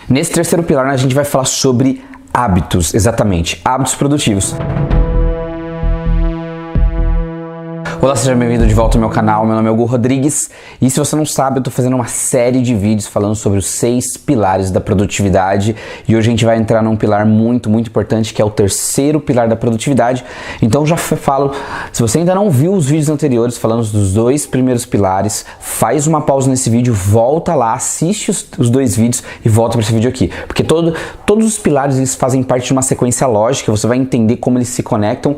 Nesse terceiro pilar, a gente vai falar sobre hábitos, exatamente, hábitos produtivos. Olá, seja bem-vindo de volta ao meu canal, meu nome é Hugo Rodrigues e se você não sabe, eu tô fazendo uma série de vídeos falando sobre os 6 pilares da produtividade e hoje a gente vai entrar num pilar muito importante que é o terceiro pilar da produtividade. Então já falo, se você ainda não viu os vídeos anteriores falando dos 2 primeiros pilares, faz uma pausa nesse vídeo, volta lá, assiste os 2 vídeos e volta para esse vídeo aqui, porque todos os pilares eles fazem parte de uma sequência lógica, você vai entender como eles se conectam.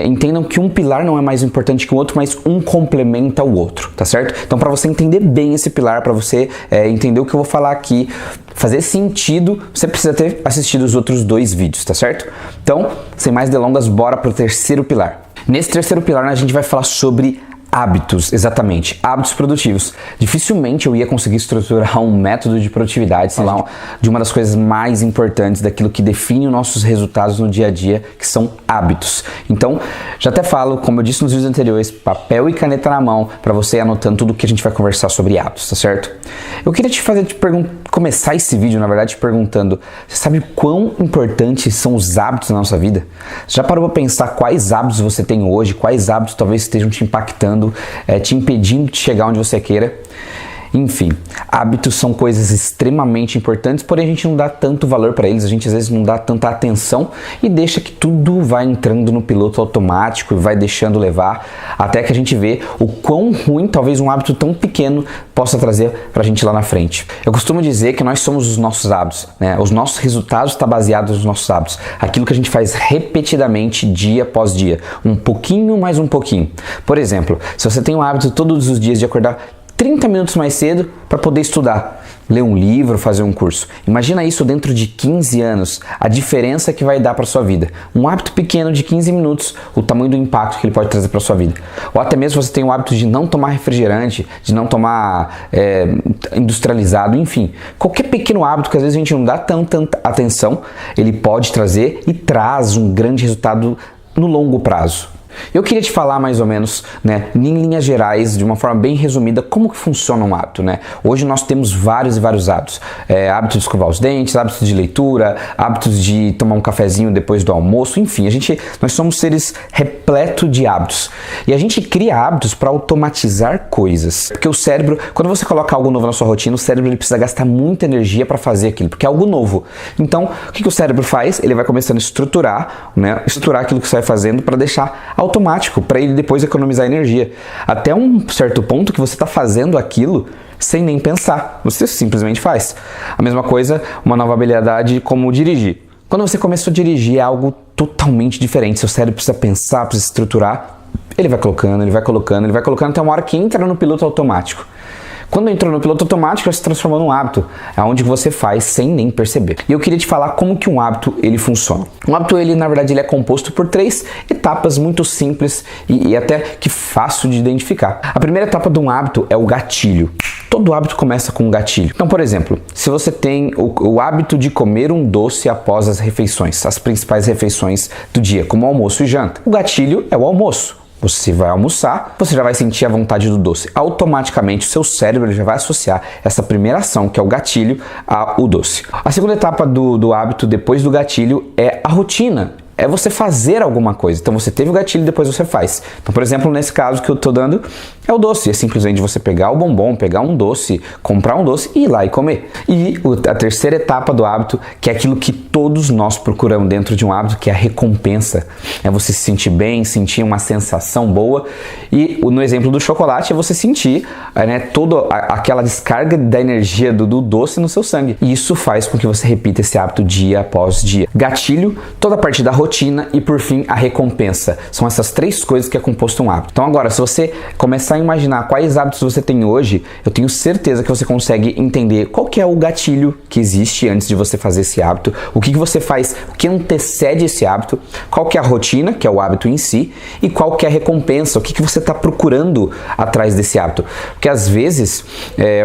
Entendam que um pilar não é mais importante que o outro, mas um complementa o outro, tá certo? Então, para você entender bem esse pilar, para você entender o que eu vou falar aqui, fazer sentido, você precisa ter assistido os outros 2 vídeos, tá certo? Então, sem mais delongas, bora pro terceiro pilar. Nesse terceiro pilar, a gente vai falar sobre hábitos, exatamente, hábitos produtivos. Dificilmente eu ia conseguir estruturar um método de produtividade, sei lá, de uma das coisas mais importantes daquilo que define os nossos resultados no dia a dia, que são hábitos. Então, já até falo, como eu disse nos vídeos anteriores, papel e caneta na mão, para você ir anotando tudo que a gente vai conversar sobre hábitos, tá certo? Eu queria começar esse vídeo, na verdade, te perguntando, você sabe quão importantes são os hábitos na nossa vida? Você já parou para pensar quais hábitos você tem hoje, quais hábitos talvez estejam te impactando, te impedindo de chegar onde você queira? Enfim, hábitos são coisas extremamente importantes, porém a gente não dá tanto valor para eles, a gente às vezes não dá tanta atenção e deixa que tudo vai entrando no piloto automático e vai deixando levar, até que a gente vê o quão ruim talvez um hábito tão pequeno possa trazer pra gente lá na frente. Eu costumo dizer que nós somos os nossos hábitos, né? Os nossos resultados estão baseados nos nossos hábitos, aquilo que a gente faz repetidamente, dia após dia, um pouquinho mais um pouquinho. Por exemplo, se você tem o hábito todos os dias de acordar 30 minutos mais cedo para poder estudar, ler um livro, fazer um curso. Imagina isso dentro de 15 anos, a diferença que vai dar para sua vida. Um hábito pequeno de 15 minutos, o tamanho do impacto que ele pode trazer para sua vida. Ou até mesmo você tem o hábito de não tomar refrigerante, de não tomar industrializado, enfim. Qualquer pequeno hábito que às vezes a gente não dá tanta atenção, ele pode trazer e traz um grande resultado no longo prazo. Eu queria te falar mais ou menos, né, em linhas gerais, de uma forma bem resumida, como que funciona um hábito, né? Hoje nós temos vários e vários hábitos. Hábitos de escovar os dentes, hábitos de leitura, hábitos de tomar um cafezinho depois do almoço, enfim, nós somos seres repletos de hábitos. E a gente cria hábitos para automatizar coisas. Porque o cérebro, quando você coloca algo novo na sua rotina, o cérebro ele precisa gastar muita energia para fazer aquilo, porque é algo novo. Então, o que o cérebro faz? Ele vai começando a estruturar, né, aquilo que você vai fazendo para deixar automático, para ele depois economizar energia. Até um certo ponto que você está fazendo aquilo sem nem pensar, você simplesmente faz. A mesma coisa, uma nova habilidade como dirigir. Quando você começou a dirigir é algo totalmente diferente, seu cérebro precisa pensar, precisa estruturar, ele vai colocando até uma hora que entra no piloto automático. Quando entrou no piloto automático, ele se transformou num hábito, onde você faz sem nem perceber. E eu queria te falar como que um hábito ele funciona. Um hábito, na verdade, ele é composto por 3 etapas muito simples e até que fácil de identificar. A primeira etapa de um hábito é o gatilho. Todo hábito começa com um gatilho. Então, por exemplo, se você tem o hábito de comer um doce após as refeições, as principais refeições do dia, como almoço e janta, o gatilho é o almoço. Você vai almoçar, você já vai sentir a vontade do doce. Automaticamente o seu cérebro já vai associar essa primeira ação, que é o gatilho, ao doce. A segunda etapa do hábito, depois do gatilho, é a rotina. É você fazer alguma coisa. Então você teve o gatilho e depois você faz. Então, por exemplo, nesse caso que eu estou dando, é o doce. É simplesmente você pegar o bombom, pegar um doce, comprar um doce e ir lá e comer. E a terceira etapa do hábito, que é aquilo que todos nós procuramos dentro de um hábito, que é a recompensa. É você se sentir bem, sentir uma sensação boa. E no exemplo do chocolate, é você sentir toda aquela descarga da energia do doce no seu sangue. E isso faz com que você repita esse hábito dia após dia. Gatilho, toda a parte da rotina e, por fim, a recompensa. São essas 3 coisas que é composto um hábito. Então agora, se você começar a imaginar quais hábitos você tem hoje, eu tenho certeza que você consegue entender qual que é o gatilho que existe antes de você fazer esse hábito, o que você faz, o que antecede esse hábito, qual que é a rotina, que é o hábito em si, e qual que é a recompensa, o que você está procurando atrás desse hábito. Porque às vezes,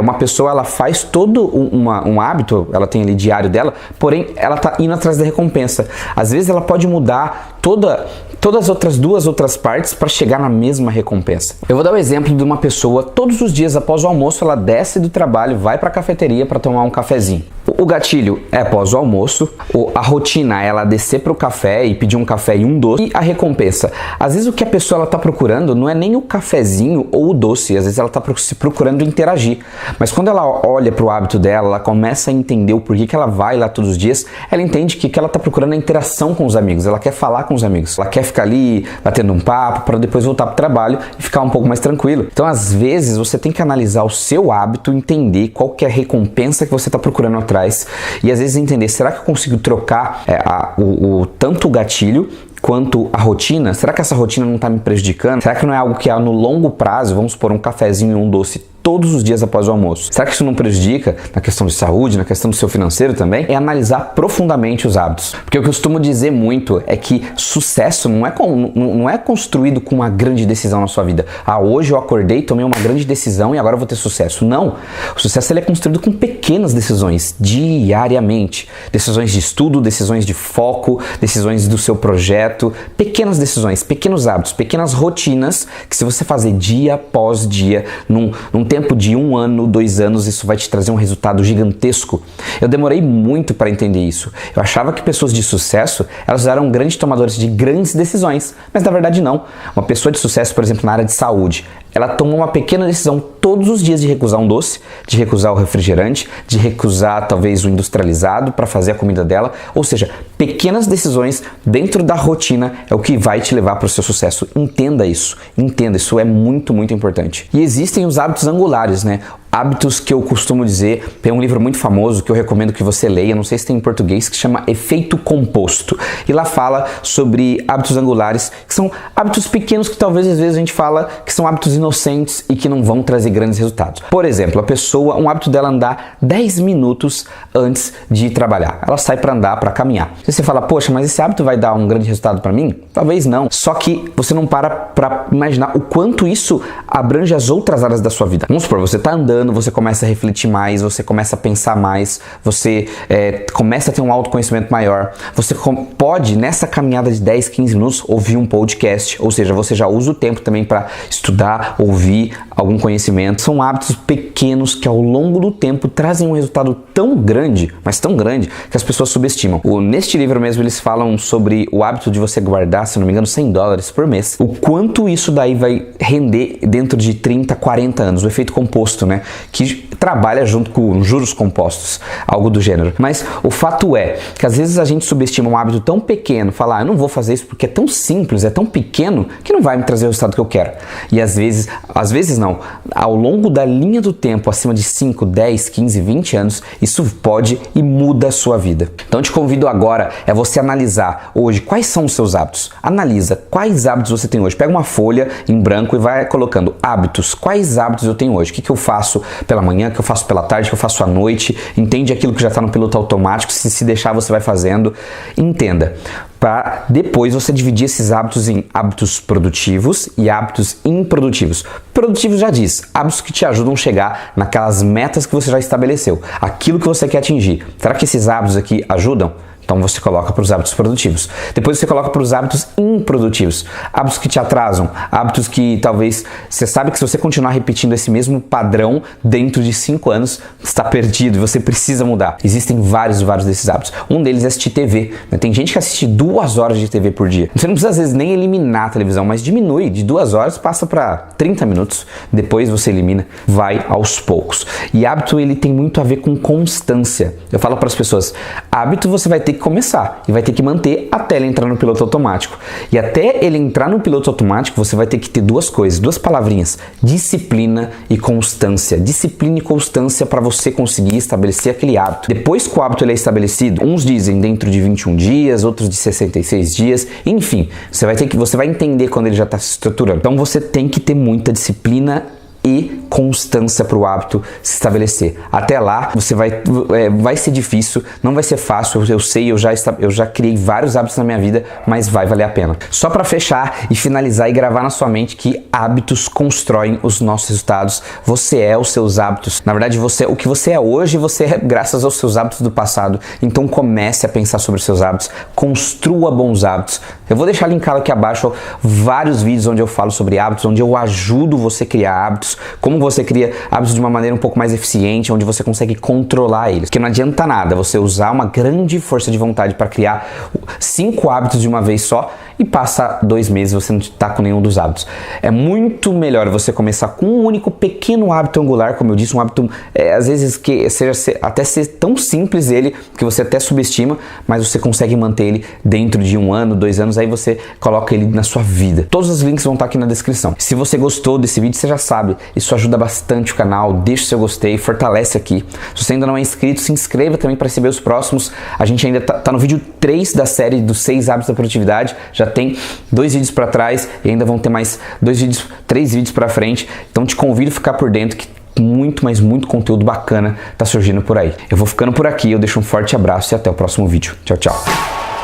uma pessoa ela faz todo um hábito, ela tem ali diário dela, porém ela está indo atrás da recompensa. Às vezes ela pode mudar toda todas as duas outras partes para chegar na mesma recompensa. Eu vou dar o exemplo de uma pessoa, todos os dias após o almoço, ela desce do trabalho, vai para a cafeteria para tomar um cafezinho. O gatilho é após o almoço, a rotina é ela descer para o café e pedir um café e um doce, e a recompensa. Às vezes o que a pessoa está procurando não é nem o cafezinho ou o doce, às vezes ela está procurando interagir. Mas quando ela olha para o hábito dela, ela começa a entender o porquê que ela vai lá todos os dias, ela entende que ela está procurando a interação com os amigos, ela quer falar com os amigos, ela quer ficar ali batendo um papo para depois voltar para o trabalho e ficar um pouco mais tranquilo. Então às vezes você tem que analisar o seu hábito, entender qual que é a recompensa que você está procurando atrás e às vezes entender, será que eu consigo trocar tanto o gatilho quanto a rotina? Será que essa rotina não está me prejudicando? Será que não é algo que no longo prazo, vamos supor um cafezinho e um doce todos os dias após o almoço, será que isso não prejudica na questão de saúde, na questão do seu financeiro também? É analisar profundamente os hábitos. Porque eu costumo dizer muito é que sucesso não é construído com uma grande decisão na sua vida. Hoje eu acordei, tomei uma grande decisão e agora eu vou ter sucesso. Não. O sucesso ele é construído com pequenas decisões, diariamente. Decisões de estudo, decisões de foco, decisões do seu projeto, pequenas decisões, pequenos hábitos, pequenas rotinas que se você fazer dia após dia, num tempo de 1 ano, 2 anos, isso vai te trazer um resultado gigantesco. Eu demorei muito para entender isso. Eu achava que pessoas de sucesso, elas eram grandes tomadores de grandes decisões, mas na verdade não. Uma pessoa de sucesso, por exemplo, na área de saúde, ela toma uma pequena decisão todos os dias de recusar um doce, de recusar o refrigerante, de recusar talvez o industrializado para fazer a comida dela. Ou seja, pequenas decisões dentro da rotina é o que vai te levar para o seu sucesso. Entenda isso, isso é muito, muito importante. E existem os hábitos angulares, né? Hábitos que eu costumo dizer, tem um livro muito famoso que eu recomendo que você leia, não sei se tem em português, que chama Efeito Composto. E lá fala sobre hábitos angulares, que são hábitos pequenos que talvez às vezes a gente fala que são hábitos inocentes e que não vão trazer grandes resultados. Por exemplo, um hábito dela andar 10 minutos antes de ir trabalhar. Ela sai para andar, para caminhar. E você fala, poxa, mas esse hábito vai dar um grande resultado para mim? Talvez não. Só que você não para imaginar o quanto isso abrange as outras áreas da sua vida. Vamos supor, você está andando, você começa a refletir mais, você começa a pensar mais, você começa a ter um autoconhecimento maior. Você pode, nessa caminhada de 10, 15 minutos, ouvir um podcast, ou seja, você já usa o tempo também para estudar, ouvir algum conhecimento. São hábitos pequenos que ao longo do tempo trazem um resultado tão grande, mas tão grande, que as pessoas subestimam. Neste livro mesmo eles falam sobre o hábito de você guardar, se não me engano, $100 por mês. O quanto isso daí vai render dentro de 30, 40 anos, o efeito composto, né? Que trabalha junto com juros compostos, algo do gênero. Mas o fato é que às vezes a gente subestima um hábito tão pequeno, falar, eu não vou fazer isso porque é tão simples, é tão pequeno, que não vai me trazer o resultado que eu quero. E às vezes não, ao longo da linha do tempo, acima de 5, 10, 15, 20 anos, isso pode e muda a sua vida. Então eu te convido agora você analisar hoje quais são os seus hábitos. Analisa quais hábitos você tem hoje. Pega uma folha em branco e vai colocando hábitos. Quais hábitos eu tenho hoje? O que eu faço pela manhã, o que eu faço pela tarde, o que eu faço à noite? Entende aquilo que já está no piloto automático. Se deixar, você vai fazendo. Entenda. Para depois você dividir esses hábitos em hábitos produtivos e hábitos improdutivos. Produtivos já diz, hábitos que te ajudam a chegar naquelas metas que você já estabeleceu, aquilo que você quer atingir. Será que esses hábitos aqui ajudam? Então você coloca para os hábitos produtivos. Depois você coloca para os hábitos improdutivos. Hábitos que te atrasam, hábitos que talvez você sabe que se você continuar repetindo esse mesmo padrão dentro de 5 anos, está perdido e você precisa mudar. Existem vários desses hábitos. Um deles é assistir TV. Tem gente que assiste 2 horas de TV por dia. Você não precisa às vezes nem eliminar a televisão, mas diminui de 2 horas, passa para 30 minutos. Depois você elimina, vai aos poucos. E hábito ele tem muito a ver com constância. Eu falo para as pessoas, hábito você vai ter que começar e vai ter que manter até ele entrar no piloto automático. E até ele entrar no piloto automático, você vai ter que ter 2 coisas, 2 palavrinhas: disciplina e constância. Disciplina e constância para você conseguir estabelecer aquele hábito. Depois que o hábito ele é estabelecido, uns dizem dentro de 21 dias, outros de 66 dias, enfim, você vai entender quando ele já está se estruturando. Então você tem que ter muita disciplina e constância para o hábito se estabelecer. Até lá, você vai ser difícil, não vai ser fácil, eu sei, eu já criei vários hábitos na minha vida, mas vai valer a pena. Só para fechar e finalizar e gravar na sua mente que hábitos constroem os nossos resultados. Você é os seus hábitos. Na verdade, o que você é hoje, você é graças aos seus hábitos do passado. Então comece a pensar sobre os seus hábitos, construa bons hábitos. Eu vou deixar linkado aqui abaixo vários vídeos onde eu falo sobre hábitos, onde eu ajudo você a criar hábitos, como você cria hábitos de uma maneira um pouco mais eficiente, onde você consegue controlar eles. Porque não adianta nada você usar uma grande força de vontade para criar 5 hábitos de uma vez só e passa 2 meses você não está com nenhum dos hábitos. É muito melhor você começar com um único pequeno hábito angular, como eu disse, um hábito às vezes que até ser tão simples ele, que você até subestima, mas você consegue manter ele dentro de 1 ano, 2 anos, aí você coloca ele na sua vida. Todos os links vão estar aqui na descrição. Se você gostou desse vídeo, você já sabe, isso ajuda bastante o canal, deixa o seu gostei, fortalece aqui. Se você ainda não é inscrito, se inscreva também para receber os próximos. A gente ainda tá no vídeo 3 da série dos 6 hábitos da produtividade, já tem 2 vídeos para trás e ainda vão ter mais 3 vídeos para frente. Então te convido a ficar por dentro que muito, mas muito conteúdo bacana tá surgindo por aí. Eu vou ficando por aqui, eu deixo um forte abraço e até o próximo vídeo. Tchau, tchau.